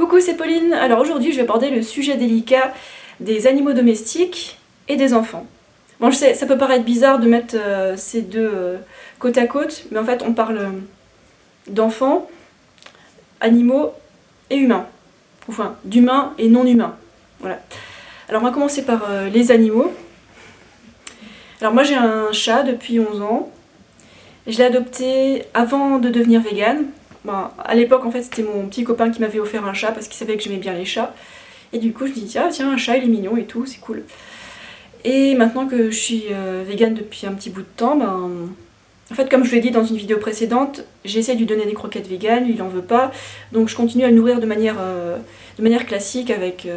Coucou, c'est Pauline. Alors aujourd'hui, je vais aborder le sujet délicat des animaux domestiques et des enfants. Bon, je sais, ça peut paraître bizarre de mettre ces deux côte à côte, mais en fait, on parle d'enfants, animaux et humains. Enfin, d'humains et non humains. Voilà. Alors, on va commencer par les animaux. Alors, moi, j'ai un chat depuis 11 ans. Je l'ai adopté avant de devenir végane. Bon, à l'époque, en fait, c'était mon petit copain qui m'avait offert un chat parce qu'il savait que j'aimais bien les chats. Et du coup, je me dis, ah, tiens, un chat, il est mignon et tout, c'est cool. Et maintenant que je suis végane depuis un petit bout de temps, en fait, comme je l'ai dit dans une vidéo précédente, j'essaie de lui donner des croquettes véganes, lui il en veut pas. Donc je continue à le nourrir de manière classique avec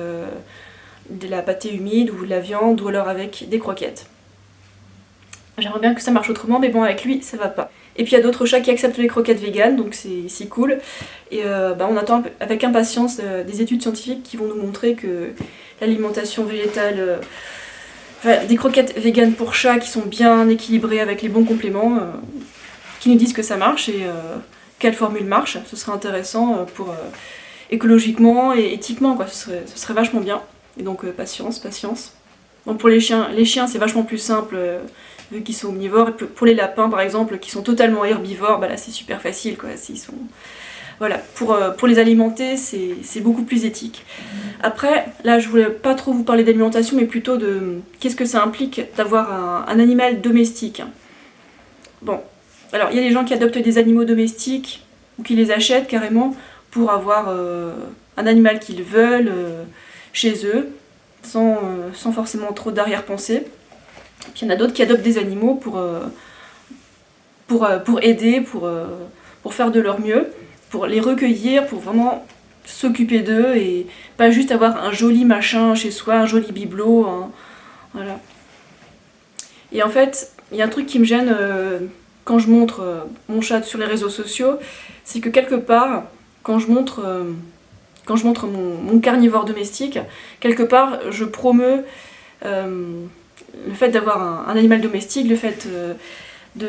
de la pâtée humide ou de la viande ou alors avec des croquettes. J'aimerais bien que ça marche autrement, mais bon, avec lui, ça va pas. Et puis il y a d'autres chats qui acceptent les croquettes véganes, donc c'est cool. Et on attend avec impatience des études scientifiques qui vont nous montrer que l'alimentation végétale, des croquettes véganes pour chats qui sont bien équilibrées avec les bons compléments, qui nous disent que ça marche et quelle formule marche. Ce serait intéressant pour écologiquement et éthiquement, quoi. Ce serait vachement bien. Et donc patience. Bon, pour les chiens c'est vachement plus simple vu qu'ils sont omnivores. Et pour les lapins par exemple qui sont totalement herbivores, là c'est super facile quoi. Voilà, pour les alimenter c'est beaucoup plus éthique. Après, là je voulais pas trop vous parler d'alimentation mais plutôt de qu'est-ce que ça implique d'avoir un animal domestique. Bon, alors il y a des gens qui adoptent des animaux domestiques ou qui les achètent carrément pour avoir un animal qu'ils veulent chez eux. Sans forcément trop d'arrière-pensée. Puis il y en a d'autres qui adoptent des animaux pour aider, pour faire de leur mieux, pour les recueillir, pour vraiment s'occuper d'eux et pas juste avoir un joli machin chez soi, un joli bibelot. Voilà. Et en fait, il y a un truc qui me gêne quand je montre mon chat sur les réseaux sociaux, c'est que quelque part, quand je montre mon carnivore domestique, quelque part, je promeus le fait d'avoir un animal domestique, le fait qu'il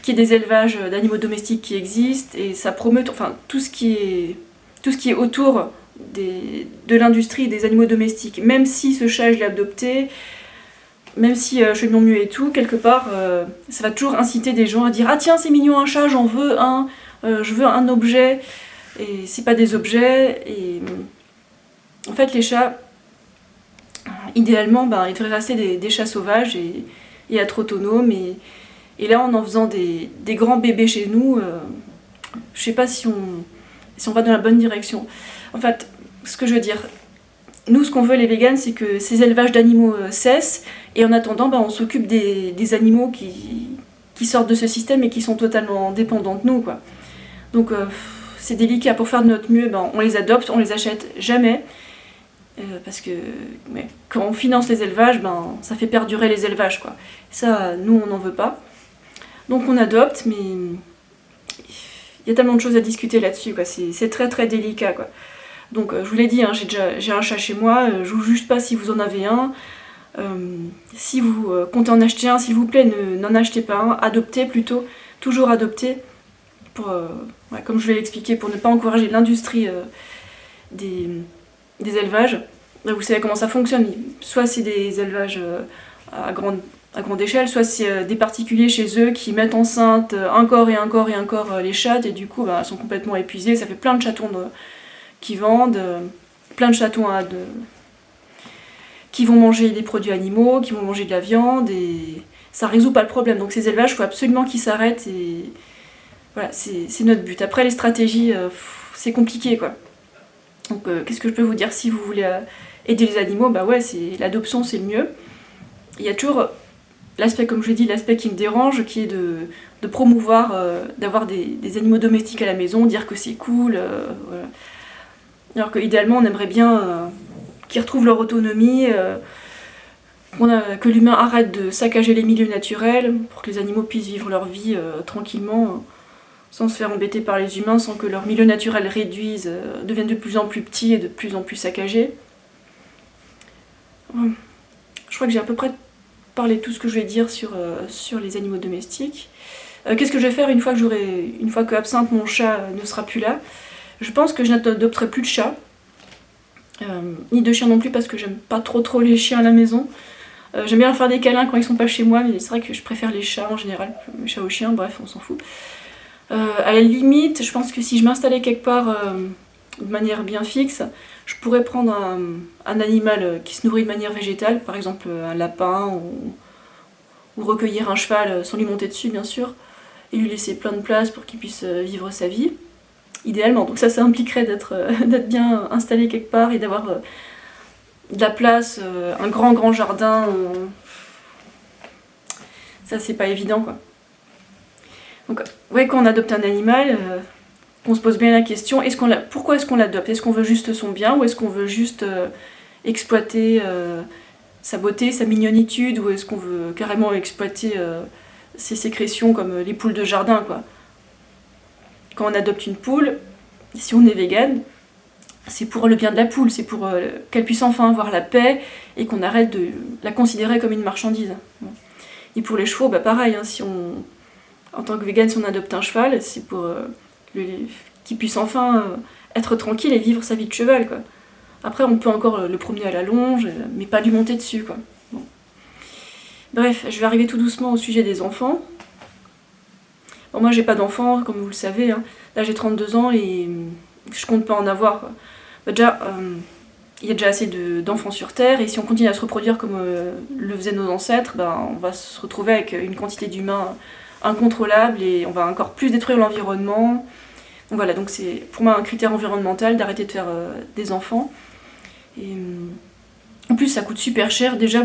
y ait des élevages d'animaux domestiques qui existent, et ça promeut tout ce qui est autour de l'industrie des animaux domestiques. Même si ce chat, je l'ai adopté, même si je fais de mon mieux et tout, quelque part, ça va toujours inciter des gens à dire « Ah tiens, c'est mignon un chat, j'en veux un, je veux un objet ». Et c'est pas des objets, et en fait les chats, idéalement, ils devraient rester des chats sauvages et être autonomes, et là en faisant des grands bébés chez nous, je sais pas si on va dans la bonne direction. En fait, ce que je veux dire, nous ce qu'on veut les véganes, c'est que ces élevages d'animaux cessent, et en attendant, on s'occupe des animaux qui sortent de ce système et qui sont totalement dépendants de nous, quoi. Donc c'est délicat, pour faire de notre mieux, on les adopte, on les achète jamais. Parce que quand on finance les élevages, ça fait perdurer les élevages, quoi. Ça, nous, on n'en veut pas. Donc on adopte, mais il y a tellement de choses à discuter là-dessus, quoi. C'est très très délicat, quoi. Donc je vous l'ai dit, j'ai un chat chez moi, je vous juge pas si vous en avez un. Si vous comptez en acheter un, s'il vous plaît, n'en achetez pas un, adoptez plutôt, toujours adoptez. Comme je l'ai expliqué, pour ne pas encourager l'industrie des élevages. Vous savez comment ça fonctionne, soit c'est des élevages à grande échelle, soit c'est des particuliers chez eux qui mettent enceinte encore les chattes, et du coup elles sont complètement épuisées, ça fait plein de chatons qui vendent, plein de chatons qui vont manger des produits animaux, qui vont manger de la viande, et ça résout pas le problème. Donc ces élevages, il faut absolument qu'ils s'arrêtent, et voilà, c'est notre but. Après les stratégies, c'est compliqué, quoi. Donc qu'est-ce que je peux vous dire, si vous voulez aider les animaux, l'adoption c'est le mieux. Il y a toujours l'aspect, comme je l'ai dit, l'aspect qui me dérange, qui est de promouvoir, d'avoir des animaux domestiques à la maison, dire que c'est cool, voilà. Alors qu'idéalement on aimerait bien qu'ils retrouvent leur autonomie, que l'humain arrête de saccager les milieux naturels, pour que les animaux puissent vivre leur vie tranquillement, sans se faire embêter par les humains, sans que leur milieu naturel devienne de plus en plus petit et de plus en plus saccagé. Je crois que j'ai à peu près parlé de tout ce que je vais dire sur les animaux domestiques. Qu'est-ce que je vais faire une fois que Absinthe, mon chat, ne sera plus là? Je pense que je n'adopterai plus de chat. ni de chien non plus parce que j'aime pas trop les chiens à la maison. J'aime bien leur faire des câlins quand ils sont pas chez moi, mais c'est vrai que je préfère les chats en général, les chats aux chiens, bref, on s'en fout. À la limite, je pense que si je m'installais quelque part de manière bien fixe, je pourrais prendre un animal qui se nourrit de manière végétale, par exemple un lapin ou recueillir un cheval sans lui monter dessus bien sûr, et lui laisser plein de place pour qu'il puisse vivre sa vie, idéalement. Donc ça impliquerait d'être bien installé quelque part et d'avoir de la place, un grand jardin. Ça c'est pas évident quoi. Donc ouais, quand on adopte un animal, qu'on se pose bien la question, pourquoi est-ce qu'on l'adopte? Est-ce qu'on veut juste son bien ou est-ce qu'on veut juste exploiter sa beauté, sa mignonitude, ou est-ce qu'on veut carrément exploiter ses sécrétions comme les poules de jardin quoi. Quand on adopte une poule, si on est vegan, c'est pour le bien de la poule, c'est pour qu'elle puisse enfin avoir la paix et qu'on arrête de la considérer comme une marchandise. Et pour les chevaux, bah pareil, hein, en tant que vegan, si on adopte un cheval, c'est pour qu'il puisse enfin être tranquille et vivre sa vie de cheval, quoi. Après, on peut encore le promener à la longe, mais pas lui monter dessus, quoi. Bon. Bref, je vais arriver tout doucement au sujet des enfants. Bon, moi, j'ai pas d'enfants, comme vous le savez. Hein. Là, j'ai 32 ans et je compte pas en avoir. Quoi. Bah, déjà, il y a déjà assez d'enfants sur Terre, et si on continue à se reproduire comme le faisaient nos ancêtres, ben, on va se retrouver avec une quantité d'humains incontrôlable et on va encore plus détruire l'environnement. Donc voilà, donc c'est pour moi un critère environnemental d'arrêter de faire des enfants. Et en plus ça coûte super cher, déjà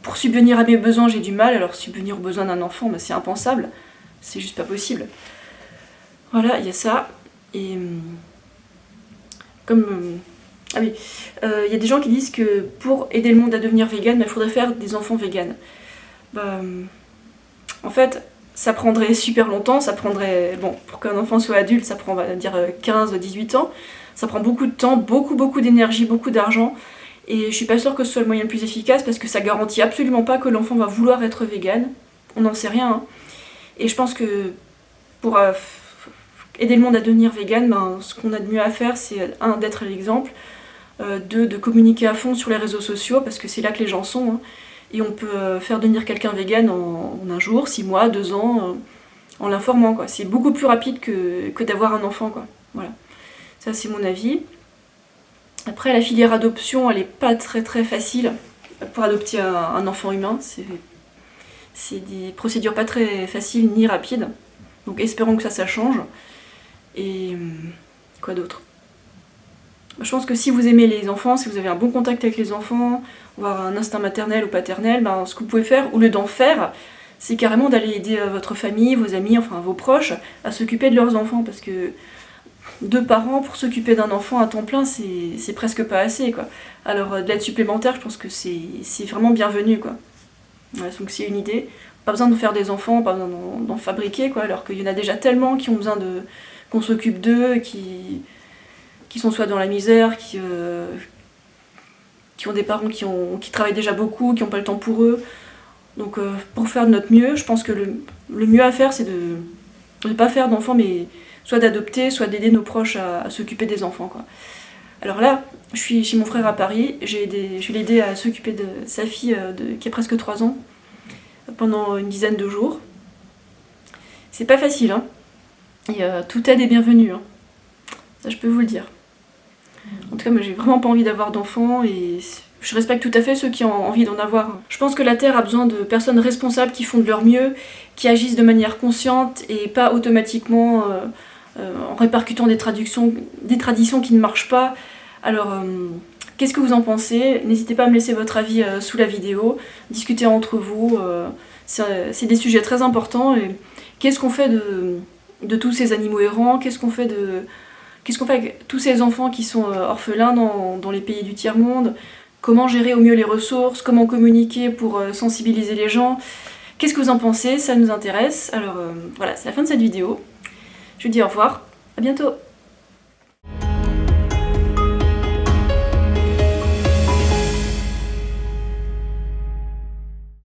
pour subvenir à mes besoins j'ai du mal, alors subvenir aux besoins d'un enfant ben, c'est impensable, c'est juste pas possible. Voilà, il y a ça. Et comme... ah oui, il y a des gens qui disent que pour aider le monde à devenir vegan, il faudrait faire des enfants véganes. Bah, en fait, ça prendrait super longtemps, ça prendrait... Bon, pour qu'un enfant soit adulte, ça prend, on va dire, 15-18 ans. Ça prend beaucoup de temps, beaucoup d'énergie, beaucoup d'argent. Et je suis pas sûre que ce soit le moyen le plus efficace parce que ça garantit absolument pas que l'enfant va vouloir être vegan. On n'en sait rien. Hein. Et je pense que pour aider le monde à devenir vegan, ben, ce qu'on a de mieux à faire, c'est d'être l'exemple, de communiquer à fond sur les réseaux sociaux parce que c'est là que les gens sont. Hein. Et on peut faire devenir quelqu'un vegan en un jour, 6 mois, 2 ans, en l'informant. C'est beaucoup plus rapide que d'avoir un enfant. Quoi. Voilà. Ça, c'est mon avis. Après, la filière adoption, elle n'est pas très facile pour adopter un enfant humain. C'est des procédures pas très faciles ni rapides. Donc espérons que ça change. Et quoi d'autre ? Je pense que si vous aimez les enfants, si vous avez un bon contact avec les enfants, voire un instinct maternel ou paternel, ben, ce que vous pouvez faire, au lieu d'en faire, c'est carrément d'aller aider votre famille, vos amis, enfin vos proches, à s'occuper de leurs enfants. Parce que 2 parents pour s'occuper d'un enfant à temps plein, c'est presque pas assez. Quoi. Alors de l'aide supplémentaire, je pense que c'est vraiment bienvenu. Quoi. Voilà, donc c'est une idée. Pas besoin de faire des enfants, pas besoin d'en fabriquer, quoi, alors qu'il y en a déjà tellement qui ont besoin qu'on s'occupe d'eux, qui sont soit dans la misère, qui ont des parents qui travaillent déjà beaucoup, qui n'ont pas le temps pour eux. Donc pour faire de notre mieux, je pense que le mieux à faire, c'est de ne pas faire d'enfants, mais soit d'adopter, soit d'aider nos proches à s'occuper des enfants. Quoi. Alors là, je suis chez mon frère à Paris, je vais l'aider à s'occuper de sa fille qui a presque 3 ans, pendant une dizaine de jours. C'est pas facile, hein. Et toute aide est bienvenue, hein. Ça, je peux vous le dire. En tout cas, moi, j'ai vraiment pas envie d'avoir d'enfants et je respecte tout à fait ceux qui ont envie d'en avoir. Je pense que la Terre a besoin de personnes responsables qui font de leur mieux, qui agissent de manière consciente et pas automatiquement en répercutant des traditions qui ne marchent pas. Alors, qu'est-ce que vous en pensez? N'hésitez pas à me laisser votre avis sous la vidéo, discutez entre vous, c'est des sujets très importants. Et qu'est-ce qu'on fait de tous ces animaux errants? Qu'est-ce qu'on fait avec tous ces enfants qui sont orphelins dans les pays du tiers-monde? Comment gérer au mieux les ressources? Comment communiquer pour sensibiliser les gens? Qu'est-ce que vous en pensez? Ça nous intéresse. Alors voilà, c'est la fin de cette vidéo. Je vous dis au revoir, à bientôt.